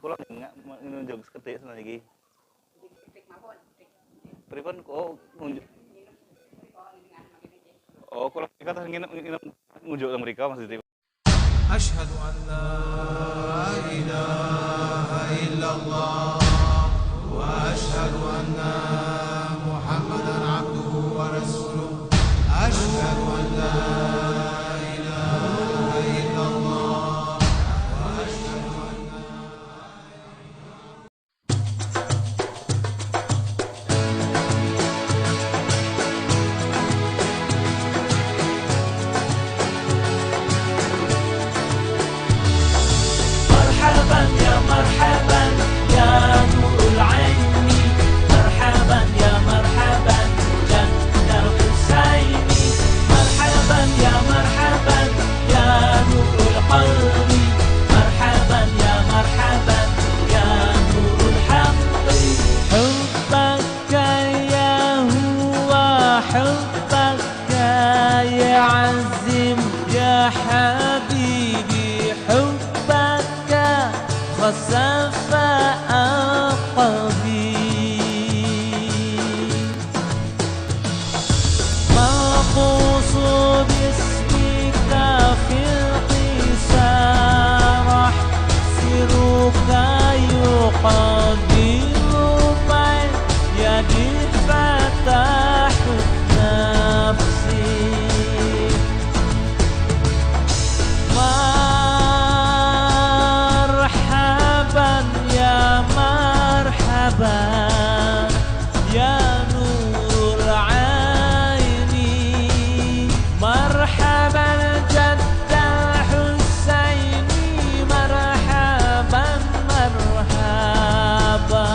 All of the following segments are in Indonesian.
Kula nunjuk sekedhik senan iki. Dik mawon, dik. Pripun kok ngunjuk? Oh, kula kata nginep ngunjuk teng mrika maksudipun. Asyhadu an la ilaha illallah wa asyhadu anna Muhammadan abduhu wa rasuluh. Asyhadu an la ilaha illallah wa asyhadu anna مرحبا يا مرحبا يا نور العين مرحبا يا مرحبا جد الحسين مرحبا يا مرحبا يا نور القلب مرحبا يا مرحبا يا نور الحق حبك يا هو حبك يعزم يا حبيبي حبك خسف أقبي مغصوص باسمك في القسام سرك يقدر بين يدي فتح نفسي مرحبا يا مرحبا يا نور العين مرحبا جد الحسين مرحبا مرحبا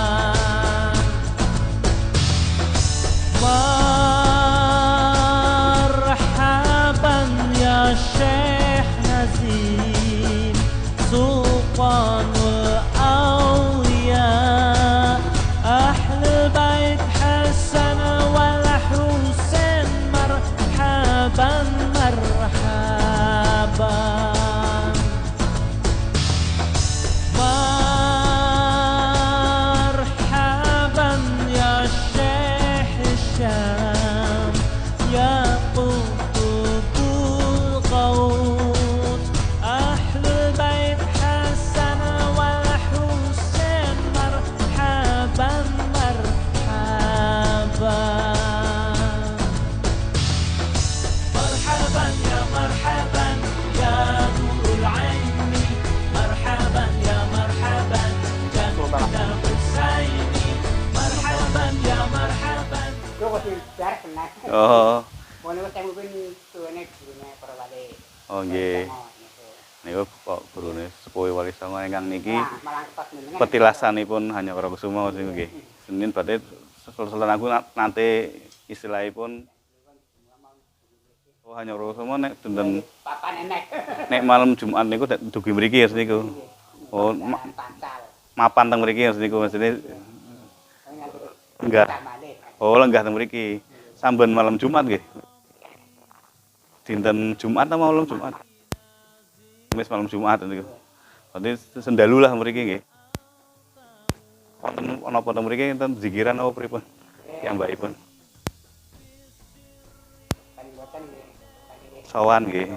مرحبا يا شيخ نزيم سلطان الأولياء أهل بيت حسن والحسين مرحبا مرحبا مرحبا يا شيخ الشام يا قطب الغوث أهل بيت حسن والحسين مرحبا مرحبا مرحبا يا مرحبا يا نور العين مرحبا يا مرحبا جد الحسين مرحبا يا مرحبا Yo kok dijar kena. Oh, Mau lewat yang mungkin tuane gurune para wali. oh nggih. Niku kok gurune sepuh Wali Songo ingkang niki Nah, malang ketos menengan. petilasanipun hanya para kusuma niku nggih. Senin berarti selesai aku nanti istilahipun oh hanya para kusuma nek dinten Papan enek. nek malam Jumat niku dugi mriki niku. Oh, Pancal. mapan teng mriki niku maksudnya enggak. Oh, lenggah teng mriki. Samben malam Jumat nggih. Dinten Jumat apa malam Jumat? Wis malam Jumat niku. Berarti sendalu lah mriki nggih. Wonten napa teng mriki enten zikiran apa pripun? Piyambakipun. Kan boten nggih. Sowan nggih.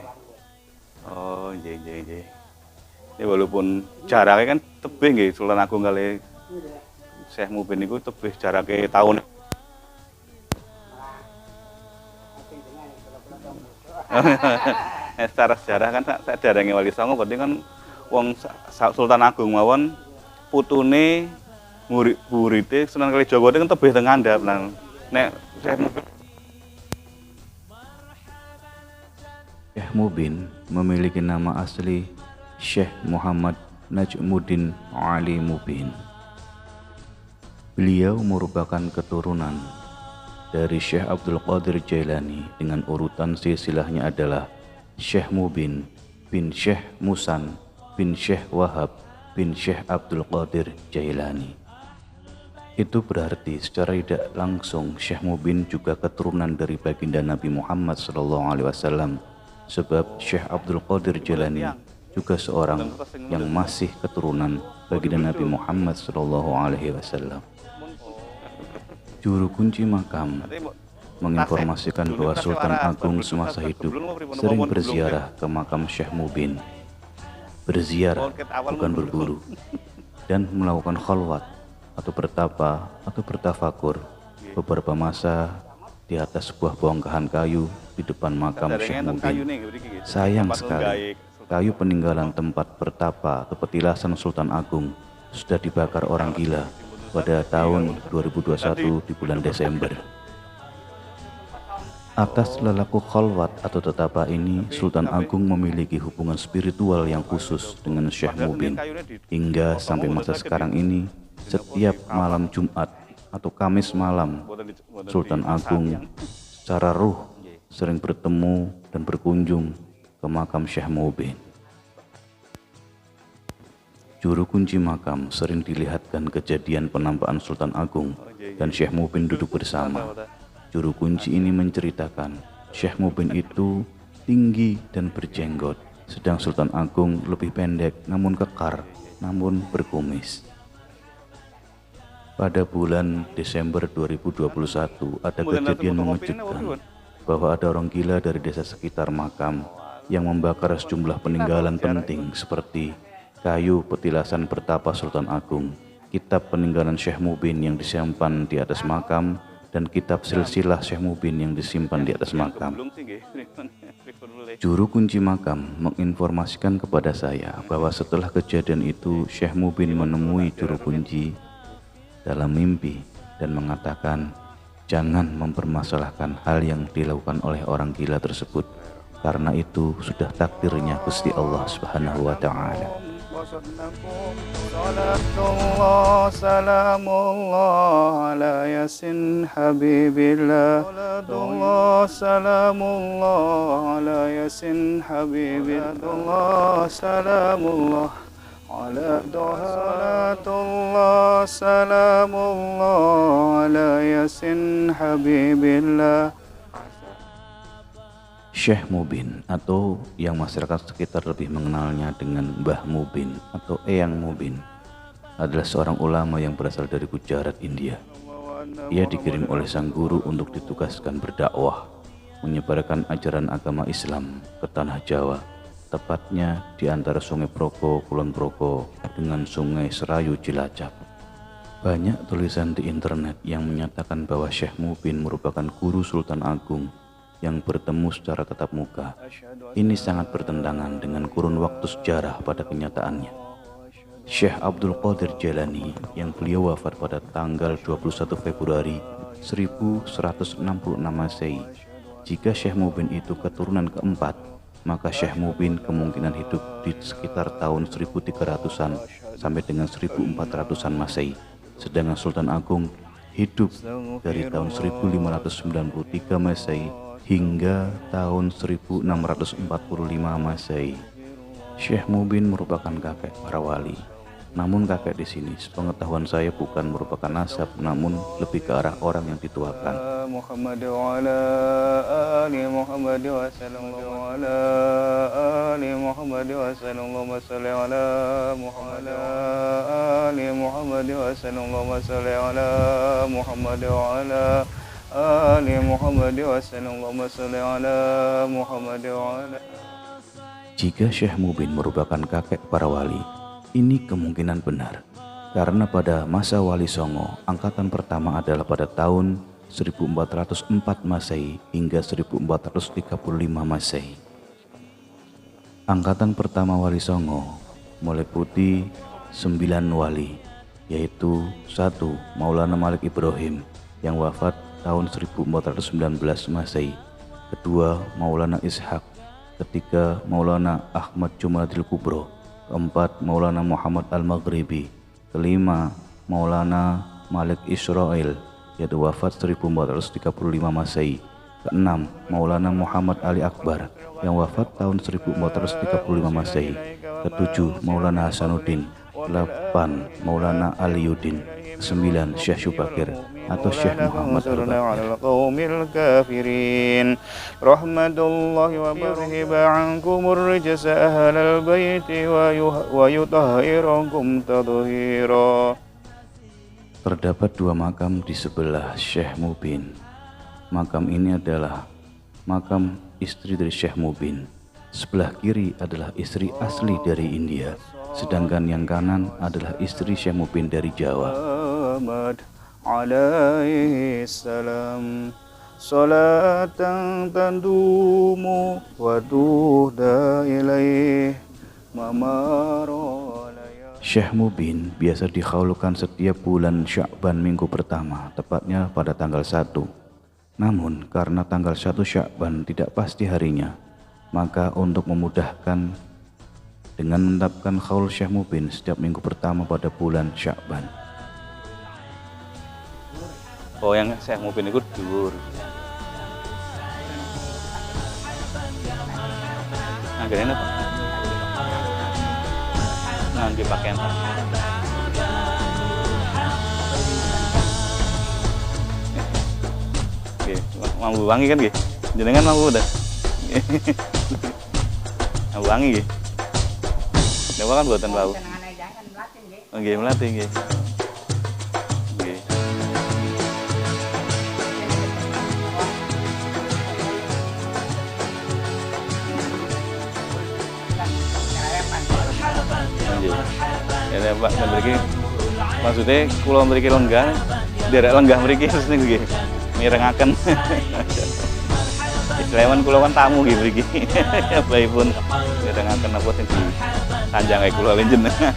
Oh, nggih nggih nggih. Ini walaupun jaraknya kan tebih nggih Sultan Agung kali Syekh Mubin niku tebih jaraknya tahun. Secara sejarah kan sak darange Wali Songo berarti kan wong Sultan Agung mawon putune murid-muride Sunan Kalijaga kan tebih teng ngandhap nang nek Syekh Mubin memiliki nama asli Syekh Muhammad Najmuddin Ali Mubin. Beliau merupakan keturunan dari Syekh Abdul Qadir Jailani dengan urutan silsilahnya adalah Syekh Mubin bin Syekh Musan bin Syekh Wahab bin Syekh Abdul Qadir Jailani. Itu berarti secara tidak langsung Syekh Mubin juga keturunan dari baginda Nabi Muhammad SAW, sebab Syekh Abdul Qadir Jailani juga seorang yang masih keturunan baginda Nabi Muhammad SAW. Juru kunci makam menginformasikan bahwa Sultan Agung semasa hidup sering berziarah ke makam Syekh Mubin. Berziarah bukan berburu, dan melakukan khalwat atau bertapa atau bertafakur beberapa masa di atas sebuah bongkahan kayu di depan makam Syekh Mubin. Sayang sekali, kayu peninggalan tempat bertapa atau petilasan Sultan Agung sudah dibakar orang gila pada tahun 2021 di bulan Desember. Atas lelaku khalwat atau tetapa ini, Sultan Agung memiliki hubungan spiritual yang khusus dengan Syekh Mubin. Hingga sampai masa sekarang ini, setiap malam Jumat atau Kamis malam, Sultan Agung secara ruh sering bertemu dan berkunjung ke makam Syekh Mubin. Juru kunci makam sering dilihatkan kejadian penampakan Sultan Agung dan Syekh Mubin duduk bersama. Juru kunci ini menceritakan Syekh Mubin itu tinggi dan berjenggot, sedang Sultan Agung lebih pendek namun kekar, namun berkumis. Pada bulan Desember 2021 ada kejadian mengejutkan bahwa ada orang gila dari desa sekitar makam yang membakar sejumlah peninggalan penting seperti kayu petilasan bertapa Sultan Agung, kitab peninggalan Syekh Mubin yang disimpan di atas makam, dan kitab silsilah Syekh Mubin yang disimpan di atas makam. Juru kunci makam menginformasikan kepada saya bahwa setelah kejadian itu Syekh Mubin menemui juru kunci dalam mimpi dan mengatakan, jangan mempermasalahkan hal yang dilakukan oleh orang gila tersebut, karena itu sudah takdirnya Gusti Allah Subhanahu wa Ta'ala. Salatullah salamullah ala yasin habibillah. Salamullah ala yasin habibillah. Salamullah ala salatullah salamullah ala yasin habibillah. Syekh Mubin, atau yang masyarakat sekitar lebih mengenalnya dengan Mbah Mubin atau Eyang Mubin, adalah seorang ulama yang berasal dari Gujarat, India. Ia dikirim oleh sang guru untuk ditugaskan berdakwah, menyebarkan ajaran agama Islam ke tanah Jawa, tepatnya di antara Sungai Proko, Kulon Proko dengan Sungai Serayu, Cilacap. Banyak tulisan di internet yang menyatakan bahwa Syekh Mubin merupakan guru Sultan Agung yang bertemu secara tatap muka. Ini sangat bertentangan dengan kurun waktu sejarah pada kenyataannya. Syekh Abdul Qadir Jailani yang beliau wafat pada tanggal 21 Februari 1166 Masehi. Jika Syekh Mubin itu keturunan keempat, maka Syekh Mubin kemungkinan hidup di sekitar tahun 1300-an sampai dengan 1400-an Masehi. Sedangkan Sultan Agung hidup dari tahun 1593 Masehi hingga tahun 1645 Masehi. Syekh Mubin merupakan kakek para wali. Namun kakek di sini, sepengetahuan saya, bukan merupakan nasab, namun lebih ke arah orang yang dituakan. Muhammad wa ala ali Muhammad wa sallallahu ala ali Muhammad wa sallallahu salli ala Muhammad ali Muhammad wa sallallahu salli ala Muhammad wa ala ali Muhammad wa sallallahu salli ala Muhammad wa ala. Jika Syekh Mubin merupakan kakek para wali, ini kemungkinan benar, karena pada masa Wali Songo, angkatan pertama adalah pada tahun 1404 Masehi hingga 1435 Masehi. Angkatan pertama Wali Songo meliputi 9 wali, yaitu 1. Maulana Malik Ibrahim yang wafat tahun 1419 Masehi. 2. Maulana Ishaq. 3. Maulana Ahmad Jumadil Kubro. 4. Maulana Muhammad Al-Maghribi. 5. Maulana Malik Israel yaitu wafat 1435 Masehi. 6. Maulana Muhammad Ali Akbar yang wafat tahun 1435 Masehi. 7. Maulana Hasanuddin. 8. Maulana Aliyuddin. 9. Syekh Syubakir. atau Syekh Muhammad فانصرنا Al-Baqir. على القوم الكافرين رحمة الله وبرهب عنكم الرجس أهل البيت ويطهركم تطهيرا. Terdapat dua makam di sebelah Syekh Mubin. Makam ini adalah makam istri dari Syekh Mubin. Sebelah kiri adalah istri asli dari India, sedangkan yang kanan adalah istri Syekh Mubin dari Jawa. Muhammad alaihi salam salatan tandumu wa tuhda ilaih mamarolaya. Syekh Mubin biasa dikhaulukan setiap bulan Sya'ban minggu pertama, tepatnya pada tanggal 1. Namun karena tanggal 1 Sya'ban tidak pasti harinya, maka untuk memudahkan dengan menetapkan khaul Syekh Mubin setiap minggu pertama pada bulan Sya'ban. Oh, yang Syekh Mubin itu dhuwur. Nah, gini apa? Nanti pakaian Pak. Oke, mampu wangi kan nggih? Jenengan mampu udah. Mampu wangi nggih. Dewa kan buatan bau. Senengan aja kan melatih nggih. Nggih, melatih nggih. Nggih. Ya Pak, mriki maksudnya kula mriki lenggah, derek lenggah mriki terus niku nggih mirengaken. Istilahipun kula kan tamu nggih mriki. Baipun mirengaken napa sing disanjange kula jenengan.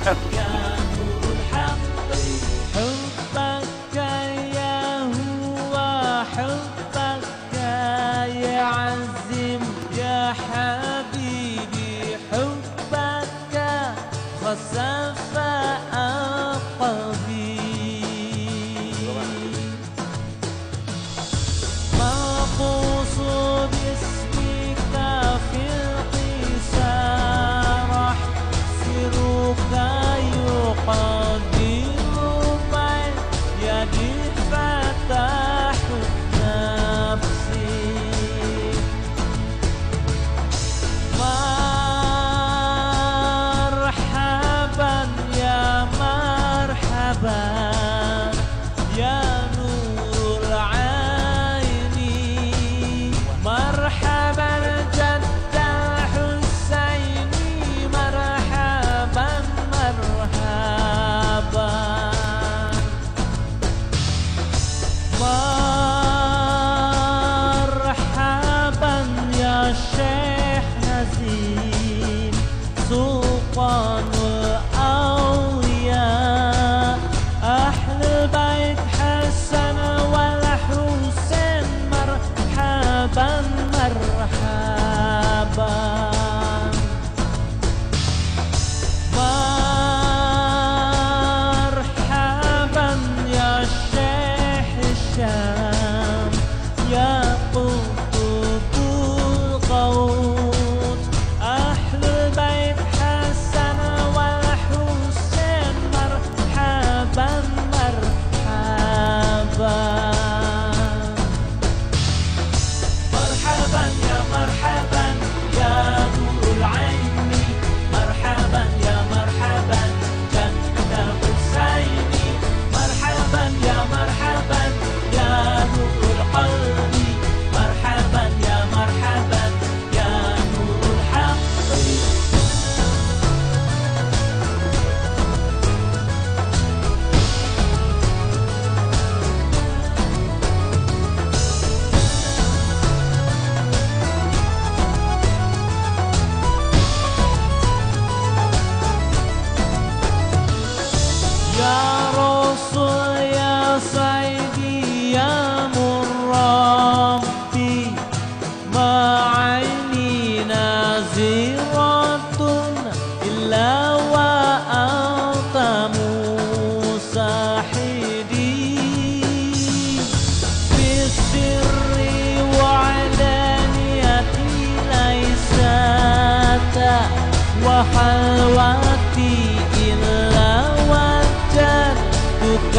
وحلوتي إلا وجدتك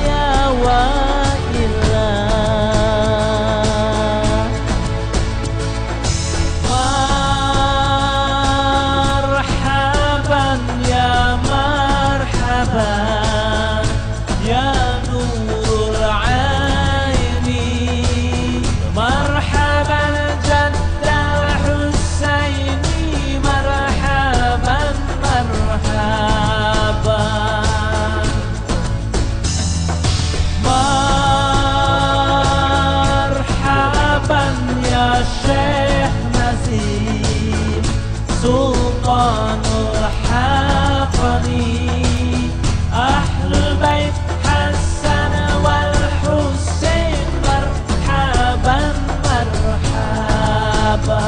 يا وائل مرحبا يا نور العين مرحبا جد الحسين مرحبا مرحبا مرحبا يا شيخ نسيم سلطان الحقني أهل البيت حسن والحسين مرحبا مرحبا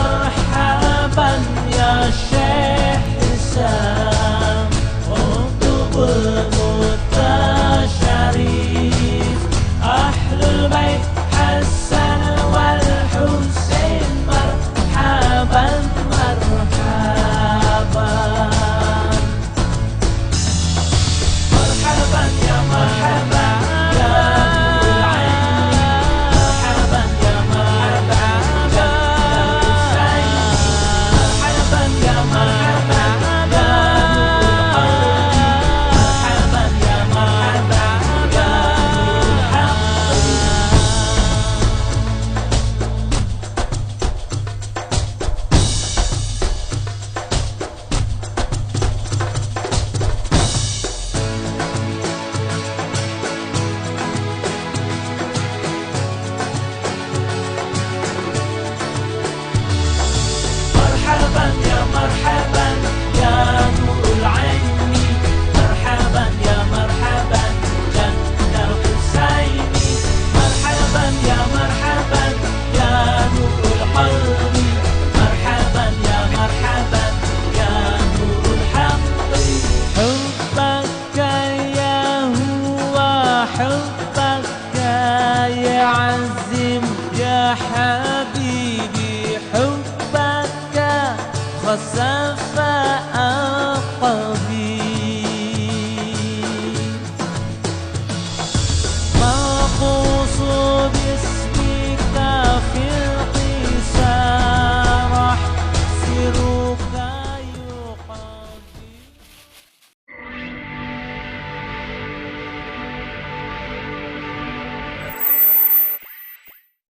مرحبا يا شيخ حسام untuk المتشريف أهل البيت حسن والحسين مرحبا مرحبا مرحبا يا مرحبا يا نور العين مرحبا يا مرحبا مرحبا يا مرحبا يا مرحبا يا مرحبا يا مرحبا يا مرحبا